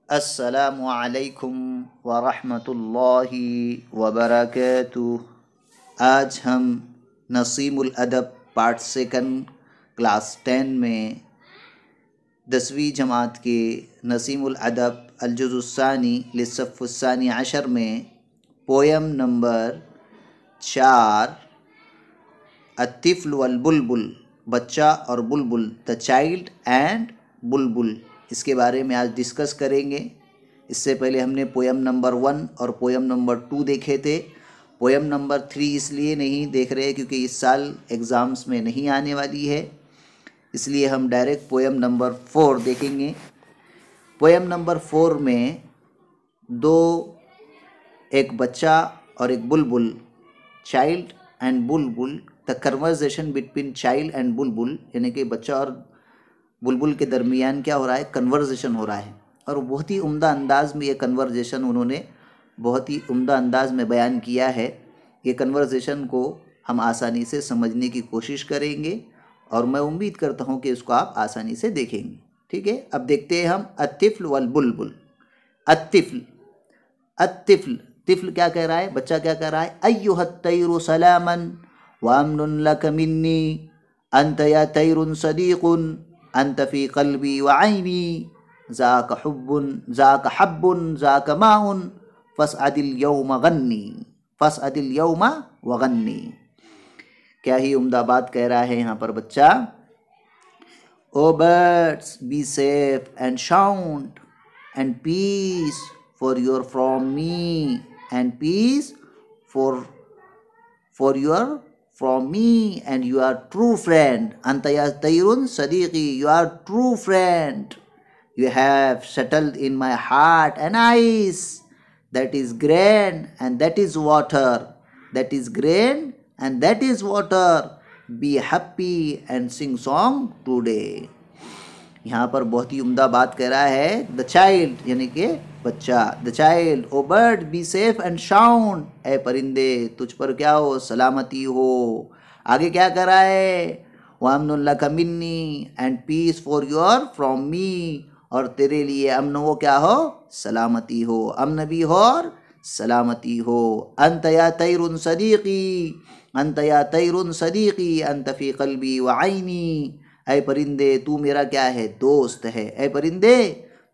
अस्सलामु अलैकुम वरहमतुल्लाहि वबरकातुह। आज हम नसीमुल अदब पार्ट सेकंड क्लास 10 में 10वीं जमात के नसीमुल अदब अल-जुज़ुस्सानी लिस्सफ़ुस्सानी अशर में पोयम नंबर 4 अत्तिफ़्ल वल बुलबुल, बच्चा और बुलबुल, द चाइल्ड एंड बुलबुल, इसके बारे में आज डिस्कस करेंगे। इससे पहले हमने पोयम नंबर 1 और पोयम नंबर 2 देखे थे। पोयम नंबर 3 इसलिए नहीं देख रहे क्योंकि इस साल एग्ज़ाम्स में नहीं आने वाली है, इसलिए हम डायरेक्ट पोयम नंबर 4 देखेंगे। पोयम नंबर 4 में एक बच्चा और एक बुलबुल, child and Bulbul, the conversation between child and बुलबुल, यानी कि बच्चा और बुलबुल के दरमियान क्या हो रहा है, कन्वर्सेशन हो रहा है। और बहुत ही उम्दा अंदाज में ये कन्वर्सेशन उन्होंने बहुत ही उम्दा अंदाज में बयान किया है। ये कन्वर्सेशन को हम आसानी से समझने की कोशिश करेंगे और मैं उम्मीद करता हूँ कि इसको आप आसानी से देखेंगे। ठीक है, अब देखते हैं हम अत्तिफ़्ल वल बुलबुल। अत्तिफ़्ल, अत्तिफ़्ल, तिफ़्ल क्या कह रहा है, बच्चा क्या कह रहा है, अय्युहत तैरु सलामन व अम्नुन लक मिन्नी अंत या तैरुन सदीकुन अंत फ़ी क़ल्बी व ऐनी ज़ाक हब्बुन ज़ाक माउन फ़स्अदिल यौम गन्नी, फ़स्अदिल यौम व गन्नी। क्या ही उम्दा बात कह रहा है यहाँ पर बच्चा। O birds be safe and sound and peace for your from me and peace for your from me and your true friend. Anta ya tayrun sadiqi, your true friend. You have settled in my heart and eyes. That is grain and that is water. That is grain and that is water. Be happy and sing song today. यहाँ पर बहुत ही उम्दा बात कह रहा है। The child यानी कि बच्चा, the child, O bird be safe and sound, ए परिंदे तुझ पर क्या हो, सलामती हो। आगे क्या कर रहा है, वामनुन लक मिन्नी and peace for your from me, और तेरे लिए अमन वो क्या हो, सलामती हो, अमन भी हो और सलामती हो। अंत या तैरुन सदीक़ी, अंत या तैरुन सदीक़ी अंत फ़ी क़ल्बी व ऐनी, ऐ परिंदे तू मेरा क्या है, दोस्त है। ऐ परिंदे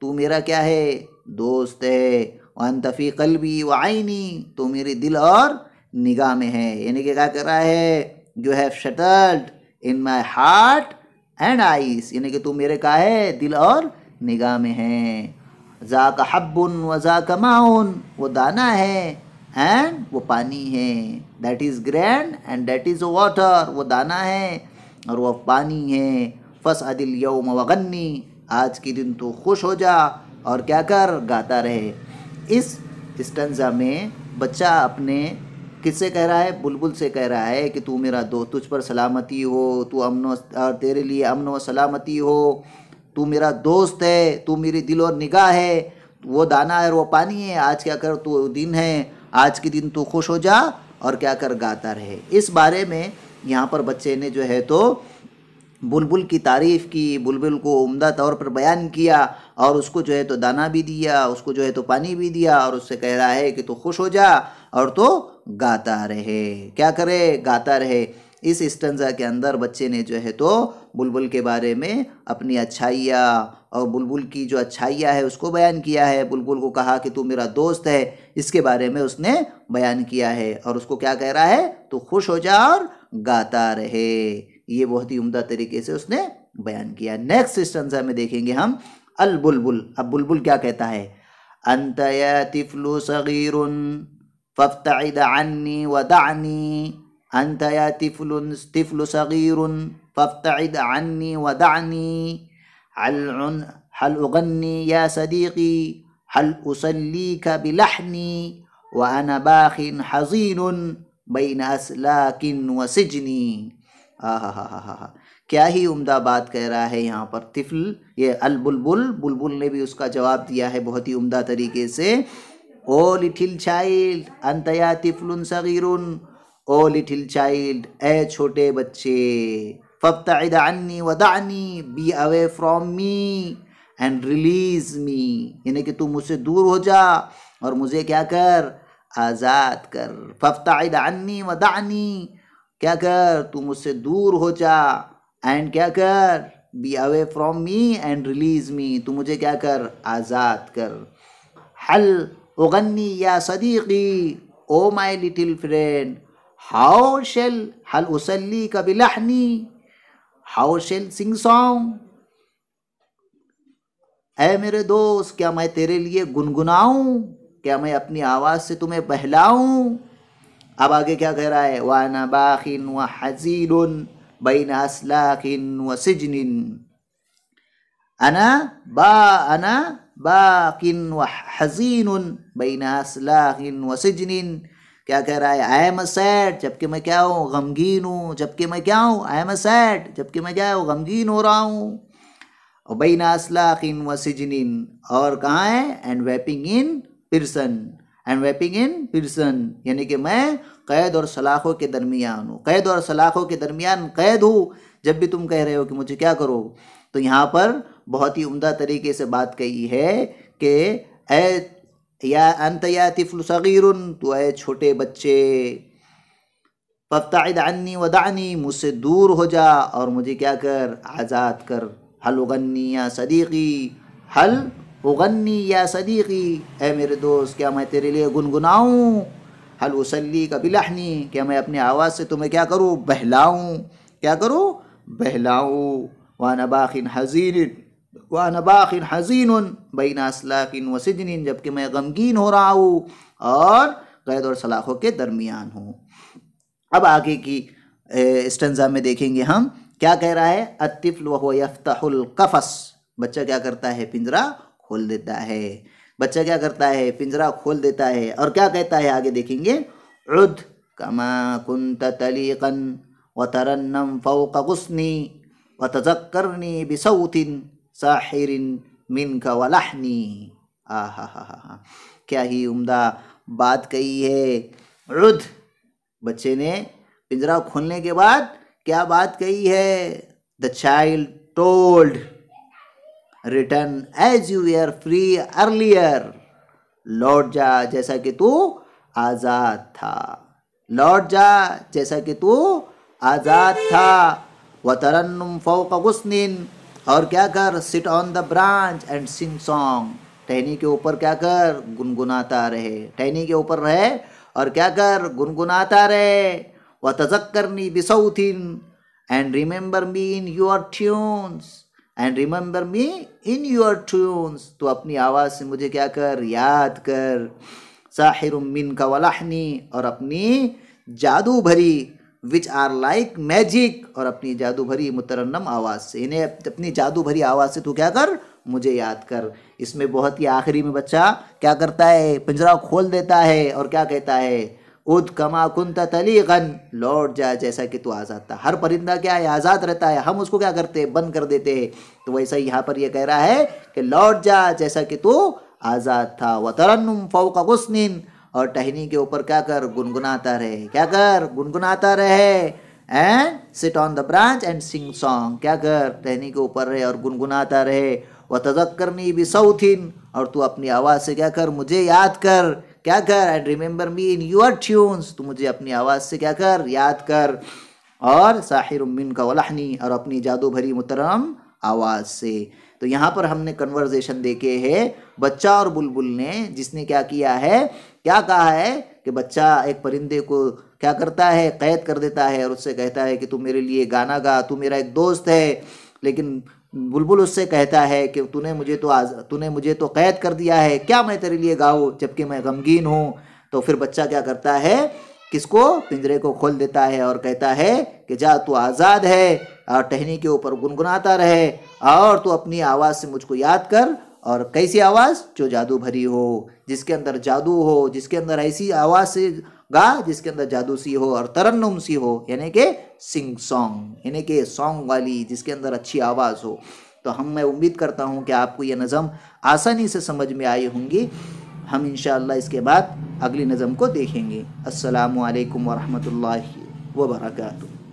तू मेरा क्या है, दोस्त है। अंत फ़ी क़ल्बी व ऐनी, तो मेरे दिल और निगाह में है। यानी कि क्या कर रहा है, you have settled in my heart and ice, यानी कि तू मेरे का है, दिल और निगाह में है। ज़ाक हब्बुन व ज़ाक माउन, वो दाना है एंड वो पानी है। That is grand and that is water, वो दाना है और वह पानी है। फ़स्अदिल यौम व गन्नी, आज के दिन तो खुश हो जा और क्या कर, गाता रहे। इस स्टंजा में बच्चा अपने किससे कह रहा है, बुलबुल से कह रहा है कि तू मेरा दोस्त, तुझ पर सलामती हो, तू अमन और तेरे लिए अमन व सलामती हो, तू मेरा दोस्त है, तू मेरी दिल और निगाह है, वो दाना है और वो पानी है। आज क्या कर, तू दिन है, आज के दिन तू खुश हो जा और क्या कर, गाता रहे। इस बारे में यहाँ पर बच्चे ने जो है तो बुलबुल की तारीफ़ की, बुलबुल को उम्दा तौर पर बयान किया और उसको जो है तो दाना भी दिया, उसको जो है तो पानी भी दिया और उससे कह रहा है कि तो खुश हो जा और तो गाता रहे। क्या करे, गाता रहे। इस स्टंजा के अंदर बच्चे ने जो है तो बुलबुल के बारे में अपनी अच्छाइयाँ और बुलबुल की जो अच्छाइयाँ है उसको बयान किया है। बुलबुल को कहा कि तू मेरा दोस्त है, इसके बारे में उसने बयान किया है और उसको क्या कह रहा है, तू खुश हो जा और गाता रहे। ये बहुत ही उम्दा तरीके से उसने बयान किया। नेक्स्ट स्टंजा में देखेंगे हम अल बुलबुल। अब बुलबुल क्या कहता है, अंत या तिफ्लु सगीरुन फफ्तइद अन्नी वदअनी, अंत या तिफ्लु सगीरुन फफ्तइद अन्नी वदअनी, हल उगन्नी या सदीक़ी हल उसल्ली का बिलहनी व अना बाखिन हज़ीनुन बैन असलाकिन व सिजनी। आहा हा हा हा, क्या ही उम्दा बात कह रहा है यहाँ पर तिफल, ये अल बुलबुल, बुलबुल ने भी उसका जवाब दिया है बहुत ही उम्दा तरीके से। ओ लिटिल चाइल्ड अंत या तिफलुन सगीरुन, ओ लिटिल चाइल्ड, ए छोटे बच्चे, फब्तइद अन्नी वदअनी, be away from me and release me, यानी कि तू मुझसे दूर हो जा और मुझे क्या कर, आज़ाद कर। फब्तइद अन्नी वदअनी, क्या कर, तू मुझसे दूर हो जा, एंड क्या कर, be away from me and release me, तू मुझे क्या कर, आज़ाद कर। हल उगन्नी या सदीक़ी, O my little friend, how shall, हल उसल्ली का बिलहनी, हाउ शेल सिंग सॉन्ग, ऐ मेरे दोस्त क्या मैं तेरे लिए गुनगुनाऊं, क्या मैं अपनी आवाज़ से तुम्हें बहलाऊं। अब आगे क्या कह रहा है, वाना बाखिन व हज़ीनुन बैन असलाकिन व सिजनिन, अना बाकिन व हज़ीनुन बैन असलाकिन व सिजनिन। क्या कह रहा है, आई एम सैड, जबकि मैं क्या हूँ, गमगीन हूँ, जबकि मैं क्या हूँ, आई एम सैड, जबकि मैं क्या हूँ, गमगीन हो रहा हूँ। और बैन असलाकिन व सिजनिन, और कहाँ है, and weeping in prison, and weeping in prison, यानी कि मैं कैद और सलाखों के दरमियान हूँ, कैद और सलाखों के दरमियान कैद हूँ। जब भी तुम कह रहे हो कि मुझे क्या करो, तो यहाँ पर बहुत ही उम्दा तरीके से बात कही है कि ए या अंत या तिफल सगीरुन, तू है छोटे बच्चे, फब्तइद अन्नी वदअनी, मुझसे दूर हो जा और मुझे क्या कर, आज़ाद कर। हल उगन्नी या सदीक़ी, हल उगन्नी या सदीक़ी, ए मेरे दोस्त क्या मैं तेरे लिए गुनगुनाऊँ। हल उसल्ली का बिलहनी, क्या मैं अपनी आवाज़ से तुम्हें क्या करूँ, बहलाऊँ, क्या करूँ, बहलाऊँ। वाना बाखिन हज़ीन, वाना बाखिन हज़ीनुन बैन असलाकिन व सिजनिन, जबकि मैं गमगीन हो रहा हूँ और कैद और सलाखों के दरमियान हूँ। अब आगे की स्टंजा में देखेंगे हम क्या कह रहा है, अतिफल वहुव यफ्तहुल कफस, बच्चा क्या करता है, पिंजरा खोल देता है, बच्चा क्या करता है, पिंजरा खोल देता है। और क्या कहता है आगे देखेंगे, उद कमा कुंत तलीकन व तरन्नम फौक गुस्नी व तज़क्करनी बिसौतिन साहिरिन मिनका व लहनी। आहा हा हा, क्या ही उम्दा बात कही है। उद, बच्चे ने पिंजरा खोलने के बाद क्या बात कही है, the child told, return as you were free earlier, लौट जा जैसा कि तू आज़ाद था, लौट जा जैसा कि तू आज़ाद था। व तरन्नुम फौक गुस्निन, और क्या कर, sit on the branch and sing song, टहनी के ऊपर क्या कर, गुनगुनाता रहे, टहनी के ऊपर रहे और क्या कर, गुनगुनाता रहे। व तज़क्करनी बिसौतिन, and remember me in your tunes, and remember me in your tunes, तो अपनी आवाज़ से मुझे क्या कर, याद कर। साहिरुम मिनका व लहनी, और अपनी जादू भरी, विच आर लाइक मैजिक, और अपनी जादू भरी मुतरन्नम आवाज़ से, इन्हें अपनी जादू भरी आवाज़ से तू क्या कर, मुझे याद कर। इसमें बहुत ही आखिरी में बच्चा क्या करता है, पिंजरा खोल देता है और क्या कहता है, उद कमा कुंता तलीगन, लौट जा जैसा कि तू आज़ाद था। हर परिंदा क्या है, आज़ाद रहता है, हम उसको क्या करते हैं, बंद कर देते हैं। तो वैसा ही यहाँ पर यह कह रहा है कि लौट जा जैसा कि तू आज़ाद था। व तरन्नुम फौका गुस्निन, और टहनी के ऊपर क्या कर, गुनगुनाता रहे, क्या कर, गुनगुनाता रहे। And sit on the branch and sing song, क्या कर, टहनी के ऊपर रहे और गुनगुनाता रहे। व तज़क्करनी बिसौतिन, और तू अपनी आवाज़ से क्या कर, मुझे याद कर, क्या कर। And remember me in your tunes, तू मुझे अपनी आवाज़ से क्या कर, याद कर। और साहिरुम मिनका व लहनी, और अपनी जादू भरी मुतरम आवाज़ से। तो यहाँ पर हमने कन्वर्जेशन देखे है बच्चा और बुलबुल ने, जिसने क्या किया है, क्या कहा है कि बच्चा एक परिंदे को क्या करता है, कैद कर देता है और उससे कहता है कि तू मेरे लिए गाना गा, तू मेरा एक दोस्त है। लेकिन बुलबुल उससे कहता है कि तूने मुझे तो कैद कर दिया है, क्या मैं तेरे लिए गाऊँ जबकि मैं गमगीन हूँ। तो फिर बच्चा क्या करता है, किसको, पिंजरे को खोल देता है और कहता है कि जा तू आज़ाद है और टहनी के ऊपर गुनगुनाता रहे और तू अपनी आवाज़ से मुझको याद कर और कैसी आवाज़? जो जादू भरी हो, जिसके अंदर जादू हो, जिसके अंदर ऐसी आवाज़ से गा जिसके अंदर जादू सी हो और तरन्नुम सी हो, यानी कि सिंग सॉन्ग, यानी कि सॉन्ग वाली, जिसके अंदर अच्छी आवाज़ हो। तो मैं उम्मीद करता हूँ कि आपको ये नज़म आसानी से समझ में आई होंगी। हम इंशाअल्लाह इसके बाद अगली नज़म को देखेंगे। अस्सलामु अलैकुम वरहमतुल्लाहि वबरकातुहू।